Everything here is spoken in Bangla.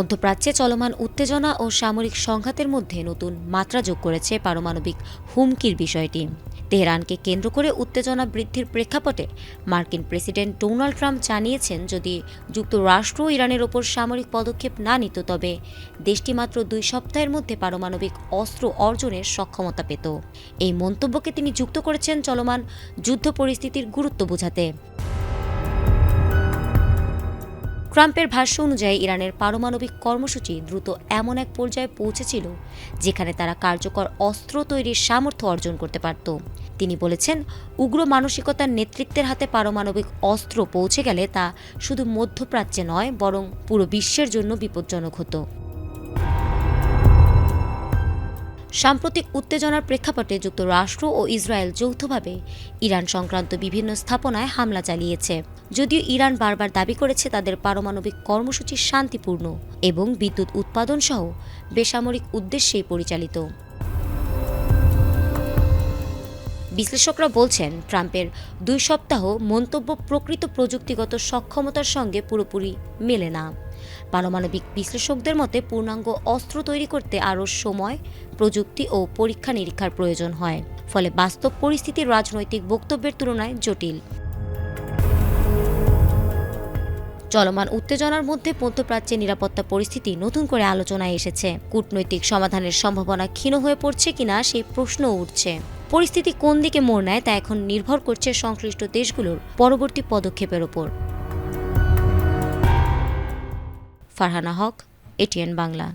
মধ্যপ্রাচ্যে চলমান উত্তেজনা ও সামরিক সংঘাতের মধ্যে নতুন মাত্রা যোগ করেছে পারমাণবিক হুমকির বিষয়টি। তেহরানকে কেন্দ্র করে উত্তেজনা বৃদ্ধির প্রেক্ষাপটে মার্কিন প্রেসিডেন্ট ডোনাল্ড ট্রাম্প জানিয়েছেন, যদি যুক্তরাষ্ট্র ইরানের ওপর সামরিক পদক্ষেপ না নিত তবে দেশটি মাত্র 2 সপ্তাহের মধ্যে পারমাণবিক অস্ত্র অর্জনের সক্ষমতা পেত। এই মন্তব্যকে তিনি যুক্ত করেছেন চলমান যুদ্ধ পরিস্থিতির গুরুত্ব বোঝাতে। ট্রাম্পের ভাষ্য অনুযায়ী ইরানের পারমাণবিক কর্মসূচি দ্রুত এমন এক পর্যায়ে পৌঁছেছিল যেখানে তারা কার্যকর অস্ত্র তৈরির সামর্থ্য অর্জন করতে পারত। তিনি বলেছেন, উগ্র মানসিকতার নেতৃত্বের হাতে পারমাণবিক অস্ত্র পৌঁছে গেলে তা শুধু মধ্যপ্রাচ্যে নয়, বরং পুরো বিশ্বের জন্য বিপজ্জনক হতো। সাম্প্রতিক উত্তেজনার প্রেক্ষাপটে যুক্তরাষ্ট্র ও ইসরায়েল যৌথভাবে ইরান সংক্রান্ত বিভিন্ন স্থাপনায় হামলা চালিয়েছে। যদিও ইরান বারবার দাবি করেছে তাদের পারমাণবিক কর্মসূচি শান্তিপূর্ণ এবং বিদ্যুৎ উৎপাদন সহ বেসামরিক উদ্দেশ্যেই পরিচালিত। বিশ্লেষকরা বলছেন, ট্রাম্পের 2 সপ্তাহ মন্তব্য প্রকৃত প্রযুক্তিগত সক্ষমতার সঙ্গে পুরোপুরি মেলে না। পারমাণবিক বিশ্লেষকদের মতে পূর্ণাঙ্গ অস্ত্র তৈরি করতে আরও সময়, প্রযুক্তি ও পরীক্ষা নিরীক্ষার প্রয়োজন হয়, ফলে বাস্তব পরিস্থিতি রাজনৈতিক বক্তব্যের তুলনায় জটিল। চলমান উত্তেজনার মধ্যে মধ্যপ্রাচ্যে নিরাপত্তা পরিস্থিতি নতুন করে আলোচনায় এসেছে। কূটনৈতিক সমাধানের সম্ভাবনা ক্ষীণ হয়ে পড়ছে কিনা সেই প্রশ্নও উঠছে। পরিস্থিতি কোন দিকে মোড় নেয় তা এখন নির্ভর করছে সংশ্লিষ্ট দেশগুলোর পরবর্তী পদক্ষেপের ওপর। ফারহানা হক, এটিএন বাংলা।